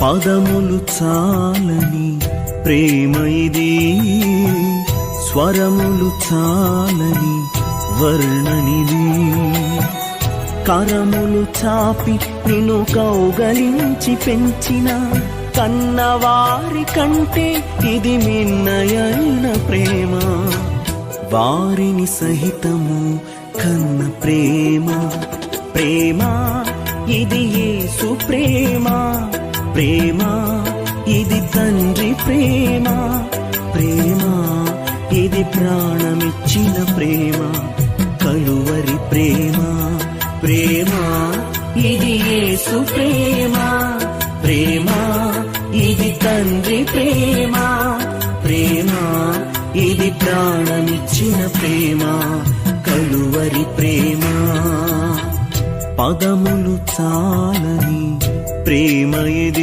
పదములు చాలని ప్రేమ ఇది, స్వరములు చాలని వర్ణనిది. కరములు చాపి నిన్ను కౌగలించి పెంచిన కన్నవారి కంటే ఇది మిన్నయైన ప్రేమ. వారిని సహితము కన్న ప్రేమ. ప్రేమ ఇది యేసు ప్రేమ. ప్రేమ ఇది తండ్రి ప్రేమ. ప్రేమ ఇది ప్రాణమిచ్చిన ప్రేమ, కలువరి ప్రేమ. ప్రేమ ఇది యేసు ప్రేమ. ప్రేమ ఇది తండ్రి ప్రేమ. ప్రేమ ఇది ప్రాణమిచ్చిన ప్రేమ, కలువరి ప్రేమ. పదములు చాలని ప్రేమ ఇది.